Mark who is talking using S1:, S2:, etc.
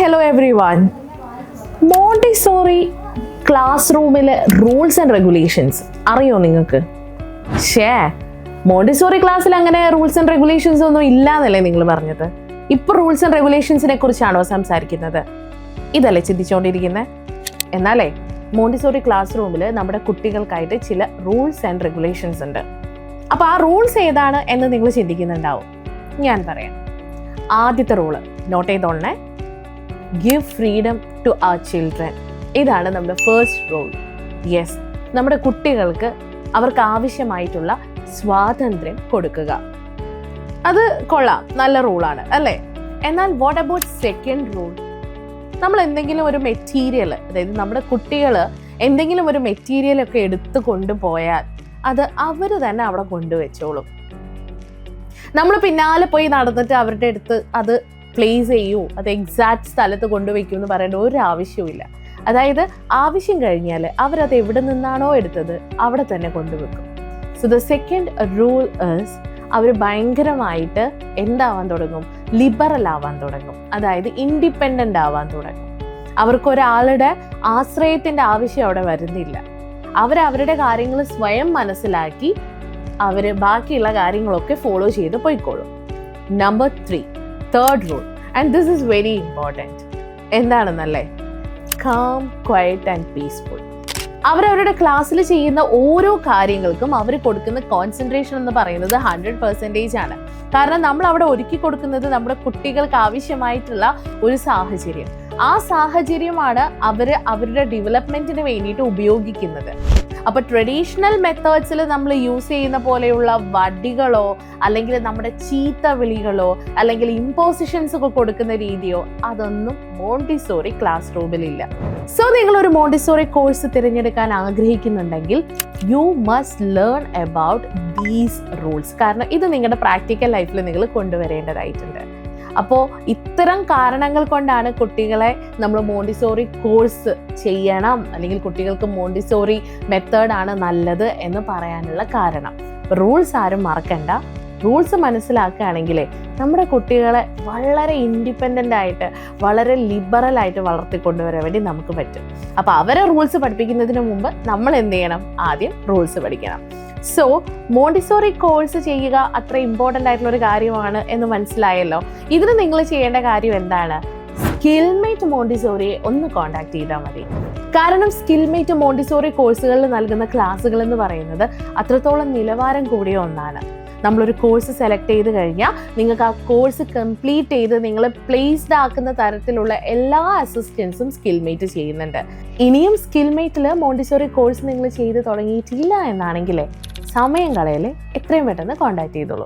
S1: hello everyone. Montessori class റൂമിലെ rules and regulations അറിയോ നിങ്ങൾക്ക്? മോണ്ടിസോറി ക്ലാസ്സിൽ അങ്ങനെ റൂൾസ് ആൻഡ് റെഗുലേഷൻസ് ഒന്നും ഇല്ലാന്നല്ലേ നിങ്ങൾ പറഞ്ഞത്? ഇപ്പൊ റൂൾസ് ആൻഡ് റെഗുലേഷൻസിനെ കുറിച്ചാണോ സംസാരിക്കുന്നത്? ഇതല്ലേ ചിന്തിച്ചുകൊണ്ടിരിക്കുന്നത്? എന്നാലേ മോണ്ടിസോറി ക്ലാസ് റൂമിൽ നമ്മുടെ കുട്ടികൾക്കായിട്ട് ചില റൂൾസ് ആൻഡ് റെഗുലേഷൻസ് ഉണ്ട്. അപ്പോൾ ആ റൂൾസ് ഏതാണ് എന്ന് നിങ്ങൾ ചിന്തിക്കുന്നുണ്ടാവും. ഞാൻ പറയാം. ആദ്യത്തെ റൂള് നോട്ട് ചെയ്തോളണേ, give freedom to our children. ഇതാണ് നമ്മുടെ ഫസ്റ്റ് റൂൾ. യെസ്, നമ്മുടെ കുട്ടികൾക്ക് അവർക്ക് ആവശ്യമായിട്ടുള്ള സ്വാതന്ത്ര്യം കൊടുക്കുക. അത് കൊള്ളാം, നല്ല റൂളാണ് അല്ലേ? എന്നാൽ വാട്ട് അബൌട്ട് സെക്കൻഡ് റൂൾ? നമ്മൾ എന്തെങ്കിലും ഒരു മെറ്റീരിയൽ, അതായത് നമ്മുടെ കുട്ടികൾ എന്തെങ്കിലും ഒരു മെറ്റീരിയൽ ഒക്കെ എടുത്തു കൊണ്ടുപോയാൽ അത് അവർ തന്നെ അവിടെ കൊണ്ടുവച്ചോളും. നമ്മൾ പിന്നാലെ പോയി നടന്നിട്ട് അവരുടെ അടുത്ത് അത് പ്ലേസ് ചെയ്യൂ, അത് എക്സാക്ട് സ്ഥലത്ത് കൊണ്ടുവയ്ക്കൂ എന്ന് പറയേണ്ട ഒരു ആവശ്യവുമില്ല. അതായത് ആവശ്യം കഴിഞ്ഞാൽ അവരത് എവിടെ നിന്നാണോ എടുത്തത് അവിടെ തന്നെ കൊണ്ടുവെക്കും. So the second rule is, അവർ ഭയങ്കരമായിട്ട് എന്താവാൻ തുടങ്ങും? ലിബറൽ ആവാൻ തുടങ്ങും. അതായത് ഇൻഡിപെൻഡൻ്റ് ആവാൻ തുടങ്ങും. അവർക്കൊരാളുടെ ആശ്രയത്തിൻ്റെ ആവശ്യം അവിടെ വരുന്നില്ല. അവരവരുടെ കാര്യങ്ങൾ സ്വയം മനസ്സിലാക്കി അവർ ബാക്കിയുള്ള കാര്യങ്ങളൊക്കെ ഫോളോ ചെയ്ത് പോയിക്കോളും. Number 3, third rule, and this is very important. എന്താണെന്നല്ലേ? Calm, quiet and peaceful. അവരവരുടെ ക്ലാസ്സിൽ ചെയ്യുന്ന ഓരോ കാര്യങ്ങൾക്കും അവർ കൊടുക്കുന്ന കോൺസെൻട്രേഷൻ എന്ന് പറയുന്നത് 100% ആണ്. കാരണം നമ്മൾ അവിടെ ഒരുക്കി കൊടുക്കുന്നത് നമ്മുടെ കുട്ടികൾക്ക് ആവശ്യമായിട്ടുള്ള ഒരു സാഹചര്യം. ആ സാഹചര്യമാണ് അവർ അവരുടെ ഡെവലപ്മെന്റിന് വേണ്ടിയിട്ട് ഉപയോഗിക്കുന്നത്. അപ്പോൾ ട്രഡീഷണൽ മെത്തേഡ്സിൽ നമ്മൾ യൂസ് ചെയ്യുന്ന പോലെയുള്ള വടികളോ അല്ലെങ്കിൽ നമ്മുടെ ചീത്ത വിളികളോ അല്ലെങ്കിൽ ഇമ്പോസിഷൻസ് ഒക്കെ കൊടുക്കുന്ന രീതിയോ അതൊന്നും മോണ്ടിസോറി ക്ലാസ് റൂമിലില്ല. സോ നിങ്ങളൊരു മോണ്ടിസോറി കോഴ്സ് തിരഞ്ഞെടുക്കാൻ ആഗ്രഹിക്കുന്നുണ്ടെങ്കിൽ you must learn about these rules. കാരണം ഇത് നിങ്ങളുടെ പ്രാക്ടിക്കൽ ലൈഫിൽ നിങ്ങൾ കൊണ്ടുവരേണ്ടതായിട്ടുണ്ട്. അപ്പോൾ ഇത്തരം കാരണങ്ങൾ കൊണ്ടാണ് കുട്ടികളെ നമ്മൾ മോണ്ടിസോറി കോഴ്സ് ചെയ്യണം അല്ലെങ്കിൽ കുട്ടികൾക്ക് മോണ്ടിസോറി മെത്തേഡാണ് നല്ലത് എന്ന് പറയാനുള്ള കാരണം. റൂൾസ് ആരും മറക്കണ്ട. റൂൾസ് മനസ്സിലാക്കുകയാണെങ്കിലേ നമ്മുടെ കുട്ടികളെ വളരെ ഇൻഡിപെൻഡൻ്റ് ആയിട്ട് വളരെ ലിബറലായിട്ട് വളർത്തിക്കൊണ്ടുവരാൻ വേണ്ടി നമുക്ക് പറ്റും. അപ്പോൾ അവരെ റൂൾസ് പഠിപ്പിക്കുന്നതിന് മുമ്പ് നമ്മൾ എന്ത് ചെയ്യണം? ആദ്യം റൂൾസ് പഠിക്കണം. സോ മോണ്ടിസോറി കോഴ്സ് ചെയ്യുക അത്ര ഇമ്പോർട്ടൻ്റ് ആയിട്ടുള്ള ഒരു കാര്യമാണ് എന്ന് മനസ്സിലായല്ലോ. ഇതിന് നിങ്ങൾ ചെയ്യേണ്ട കാര്യം എന്താണ്? സ്കിൽമേറ്റ് മോണ്ടിസോറിയെ ഒന്ന് കോൺടാക്ട് ചെയ്താൽ മതി. കാരണം സ്കിൽമേറ്റ് മോണ്ടിസോറി കോഴ്സുകളിൽ നൽകുന്ന ക്ലാസ്സുകൾ എന്ന് പറയുന്നത് അത്രത്തോളം നിലവാരം കൂടിയ ഒന്നാണ്. നമ്മളൊരു കോഴ്സ് സെലക്ട് ചെയ്ത് കഴിഞ്ഞാൽ നിങ്ങൾക്ക് ആ കോഴ്സ് കംപ്ലീറ്റ് ചെയ്ത് നിങ്ങൾ പ്ലേസ്ഡ് ആക്കുന്ന തരത്തിലുള്ള എല്ലാ അസിസ്റ്റൻസും സ്കിൽമേറ്റ് ചെയ്യുന്നുണ്ട്. ഇനിയും സ്കിൽമേറ്റിൽ മോണ്ടിസോറി കോഴ്സ് നിങ്ങൾ ചെയ്ത് തുടങ്ങിയിട്ടില്ല എന്നാണെങ്കിലേ സമയം കളയല്ലേ, എത്രയും പെട്ടെന്ന് കോൺടാക്ട് ചെയ്തോളൂ.